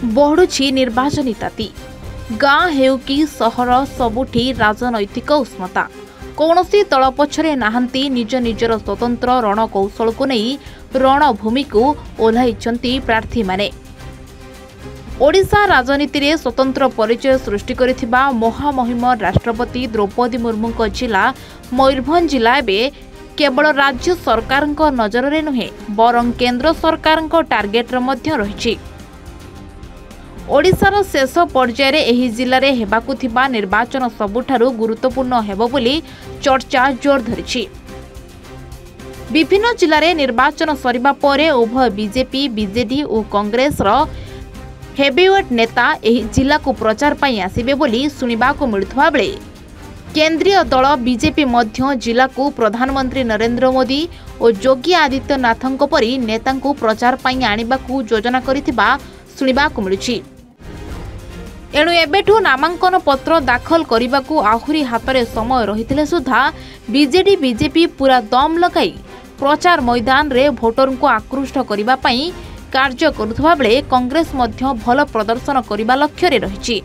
बढ़ुछि निर्वाचनी ताती। गाँ हेउ कि सहर सबुठी राजनैतिक उष्णता। कौनसी दल पछरे नाहंती निज निजर स्वतंत्र रणकौशल को नहीं रणभूमि को ओह्लाइछंती प्रार्थी माने। ओडिशा राजनीति रे स्वतंत्र परिचय सृष्टि करिथिबा महामहिम राष्ट्रपति द्रौपदी मुर्मू जिला मयूरभंज जिला एबे केवल राज्य सरकार नजर रे नुहे बरं केंद्र सरकार टार्गेट मध्य रहिछि। ओडिशार शेष पर्यायर एही जिले में हेबाकु थिबा निर्वाचन सबुठारु गुरुत्वपूर्ण हेबो बोली चर्चा जोर धरिछि। विभिन्न जिले में निर्वाचन सरिबा परे उभय बीजेपी बीजेडी और कांग्रेस हेवीवेट नेता एही जिला को प्रचार पाई आसिबे बोली सुनिबाकु मिलुथबा बेले केंद्रीय दल बीजेपी मध्य जिला को प्रधानमंत्री नरेंद्र मोदी और योगी आदित्यनाथक परी नेता प्रचार पाई आनिबाकु योजना करिथिबा सुनिबाकु मिलुछि। एणु एबेठु नामांकन पत्र दाखल करने आहुरी हाथ में समय रही सुधा बीजेडी बीजेपी पूरा दम लगाई प्रचार मैदान रे भोटर को आकृष्ट करने कार्य करुवा बेले कांग्रेस मध्य भल प्रदर्शन करने लक्ष्य रे रही।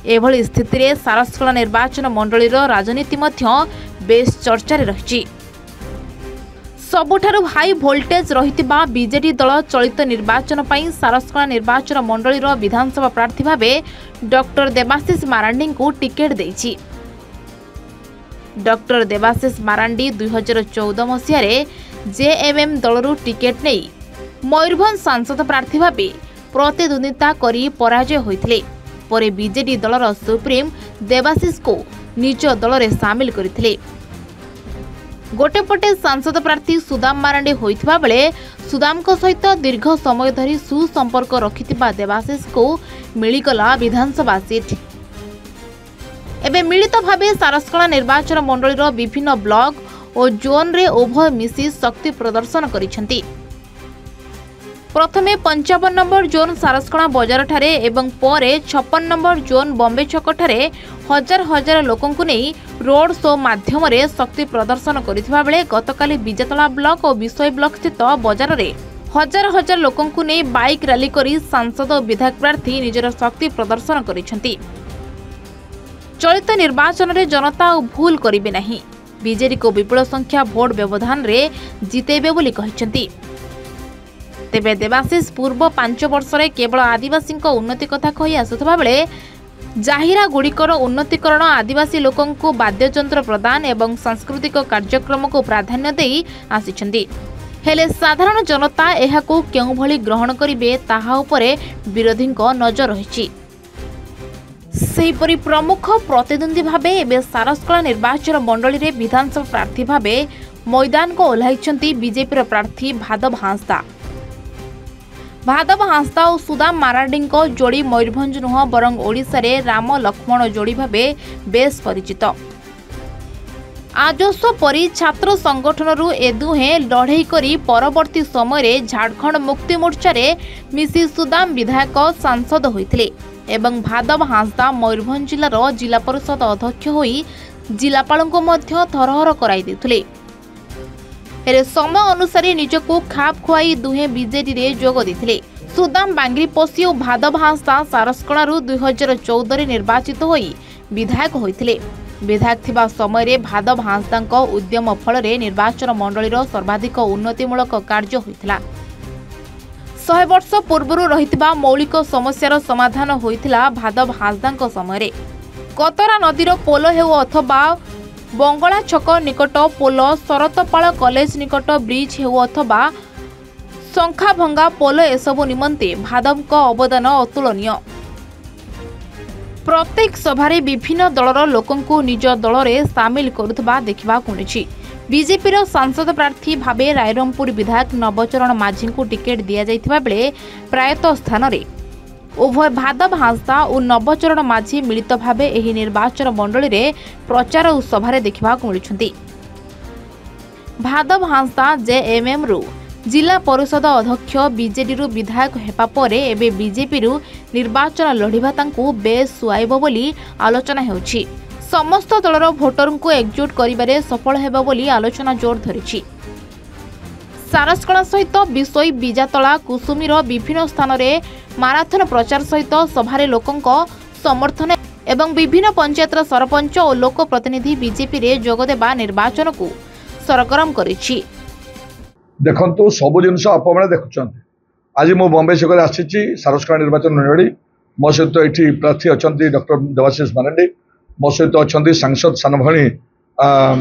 एभली स्थिति रे सारस्वला निर्वाचन मंडलीर राजनीति मध्य बेस चर्चा रे रही। सबुठारु हाई भोल्टेज रहितिबा बीजेडी दल चलित निर्वाचन पई सारस्वला निर्वाचन मंडलीर विधानसभा प्रार्थी भावे डॉक्टर देवाशीष मारांडी को टिकेट देइछि। डॉक्टर देवाशीष मारांडी 2014 मसीह जेएमएम दलरू टिकेट नहीं मयूरभंज सांसद प्रार्थी भावे प्रतिद्वंदिता करी पराजय होइथिले। परे बीजेडी दलर सुप्रीम देवाशीष को निज दल रे शामिल करथिले। गोटेपटे सांसद प्रार्थी सुदाम मारांडी होइथिबा बेले सुदाम को सहित दीर्घ समय धरी सुसंपर्क रखिथिबा देवाशीष को मिलिगला विधानसभा सीट। एबे मिलित भावे सारस्वला निर्वाचन मंडलीर विभिन्न ब्लॉक और जोन रे उभय मिसी शक्ति प्रदर्शन करिसेंती। प्रथमे 55 नंबर जोन सारस्वला बजार ठारे एवं परे 56 नंबर जोन बॉम्बे छक ठारे हजार हजार लोकंकु नहीं रोड शो माध्यम रे शक्ति प्रदर्शन करिथिबा बेले गतकाली बिजेतला ब्लॉक और विषय ब्लॉक स्थित बजार रे हजार हजार लोकंकु नहीं बाइक रैली करी सांसद और विधायक प्रार्थी निजर शक्ति प्रदर्शन करिसेंती। चलित निर्वाचन रे जनता भूल करिबे नहीं, बीजेडी को विपुल संख्या भोट व्यवधान रे जितेबे बोली कहिसेंती। तेबे देवाशीष पूर्व 5 वर्ष रे केवल आदिवासी उन्नति कथा कही आसुथबा बेले जाहिरा गुड़िकर उन्नतिकरण आदिवासी लोकं को वाद्ययंत्र प्रदान एवं सांस्कृतिक कार्यक्रम को प्राधान्य देई आसिछंती। हेले साधारण जनता एहाकू केउ भली ग्रहण करिवे ताहा उपरे विरोधी नजर रहिछि। सेहिपरि प्रमुख प्रतिद्वंदी भावे एबे सारस्वला निर्वाचन मंडली रे विधानसभा प्रार्थी भावे मैदान को ओह्लाइछंती बीजेपी प्रार्थी भादव हांसदा। भादव हांसदा और सुदाम मारांडी जोड़ी मयूरभंज नुह बरं ओडिशा रे राम लक्ष्मण जोड़ी भावे बेस परिचित। आजस्व परी छात्र संगठन ए दुहे लड़ई करी परवर्ती समय झारखंड मुक्ति मोर्चा रे मिसी सुदाम विधायक सांसद होइथिले एवं भादव हांसदा मयूरभंज जिलार जिला परिषद अध्यक्ष होई जिलापाल को मध्य थरहर कराई देथिले। हेरे समय अनुसार निजको खाप खुआई दुहे बीजेडी रे जोग देथिले। सुदाम बांग्रीपोसी और भादव हांसदा सारस्वलारू 2014 निर्वाचित होई विधायक होइथिले। विधायक थिबा समय रे भादव हांसदा उद्यम फल रे निर्वाचन मंडलीर सर्वाधिक उन्नतिमूलक कार्य होइथिला। 100 वर्ष पूर्व रहितिबा मौलिक समस्यार समाधान होइथिला भादव हांसदा समय रे। कतरा नदीर पोल हेउ अथवा बंगला छक निकट पोल, शरतपाल कॉलेज निकट ब्रिज हेउ अथवा शंखा भंगा पोल एसबु निमंते भादव अवदान अतुलनीय। प्रत्येक सभारे विभिन्न दलर लोकंकु निज दल रे सामिल करुथबा देखिबा मिलुछि। बीजेपीर सांसद प्रार्थी भावे रायरंगपुर विधायक नवचरण माझी को टिकेट दिया जाइथिबा बेले प्रायतः स्थान रे उभय भादव हांसदा और नवचरण माझी मिलित भावे एही निर्वाचन मंडली रे प्रचार और सभारे देखिबा मिलुछंती। भादव हांसदा जेएमएम रु जिला परिषद अध्यक्ष बीजेडी रु विधायक हेपा परे एबे बीजेपी रु निर्वाचन लढिबा तांकु बेस सुआइबो बोली आलोचना हेउछि। समस्त दलर भोटर को एकजुट करिबारे सफल हेबो बोली आलोचना जोर धरिछि। सारसकला सहित विशोई बिजातला कुसुमीर विभिन्न स्थान में माराथन प्रचार सहित सभारे लोकंक समर्थन एवं विभिन्न पंचायत सरपंच और लोक प्रतिनिधि बीजेपी रे जोगदेवा निर्वाचन को सरगरम करिछि। देखंतु सब जिनस आपने देखुं आज मो बॉम्बे शहर आसी सारसकला निर्वाचन मंडली मो सहित ये प्रार्थी अच्छा डॉक्टर देवाशीष मारांडी मो सहित अच्छा सांसद सान भाई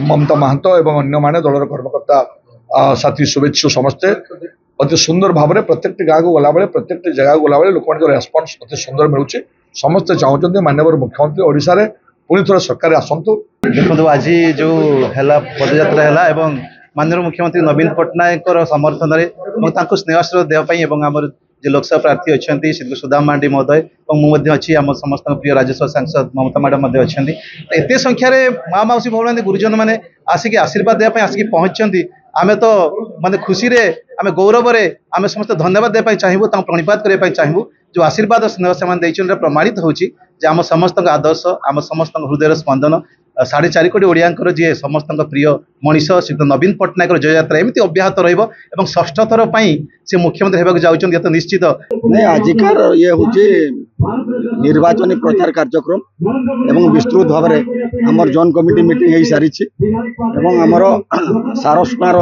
ममता महांतो एवं अन्य माने दलर कर्मकर्ता साथी शुभेच्छु समस्ते अति सुंदर भाव में प्रत्येक गाँव को गला बेले प्रत्येक जगह को गला बेले लोक रेस्पन्स अति सुंदर मिलूँ समस्ते चाहते माननीय मुख्यमंत्री ओडिशा रे पुणी थोड़ा सरकार आसतु। देखो आज जो है पदयात्रा है माननीय मुख्यमंत्री नवीन पट्टनायक समर्थन में स्नेहस्त्र देवाई आमर जो लोकसभा प्रार्थी अच्छा श्री सुदाम मांडी महोदय और अच्छी आम समस्त प्रिय राज्यसभा सांसद ममता मैडम अच्छा एत संख्यार माँ मौसी भौणी गुरुजन मैंने आसिक आशीर्वाद देवाई आसिक पहुँचती आमे तो माने खुशी रे आमे गौरव रे आमे समस्त धन्यवाद देपाई चाहिबो ता प्रणिपात करे पाई चाहिबो जो आशीर्वाद स्नेह से दैछन प्रमाणित होची जे आम समस्त आदर्श आम समस्त हृदय स्पंदन 4.5 कोटी ओडियांकर जे समस्त प्रिय मनीष श्री नवीन पट्टनायक जय यात्रा एमती अब्याहत रहिबो एवं षष्ठ थर पई से मुख्यमंत्री हेबाक जाउछन तो निश्चित नहीं आजिकार ये होची निर्वाचन प्रचार कार्यक्रम एवं विस्तृत भाव में आमर जॉन कमिटी मीटिंग हो सारी आमर सारसकलार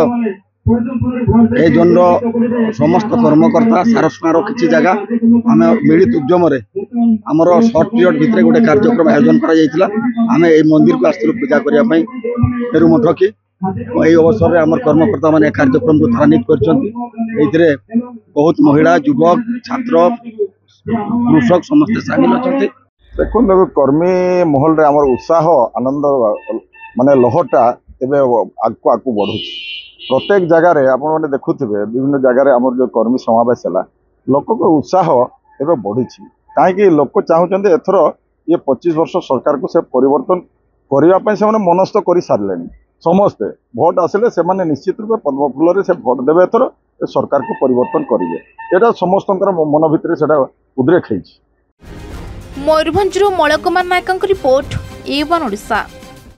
ए जोन समस्त कर्मकर्ता सारसकलार किसी जगह आम मिलित उद्यम आमर सर्ट पीरियड भितर गोटे कार्यक्रम आयोजन करा आम ए मंदिर को आसलु पूजा करने फेरु मठकी यही अवसर में आम कर्मकर्ता मैंने कार्यक्रम को ध्वनित कर बहुत महिला युवक छात्र कृषक समस्त सामिल अच्छा देखो कर्मी महल रे आमर उत्साह आनंद माने लहटा आगको आगको बढ़ू प्रत्येक जगार आपने देखुवे विभिन्न जगार आमर जो कर्मी समावेश है लोक उत्साह एवं बढ़ी कहीं लोक चाहते एथर ये 25 वर्ष सरकार को से परिवर्तन करने से मनस्थ कर सारे समस्ते भोट आसिले से निश्चित रूप पद्मफूल से भोट देवे एथर सरकार को परिवर्तन करेंगे यहाँ समस्त मन भितर से उद्रेक है। Mayurbhanj Malay Kumar Nayak report A1 Odisha.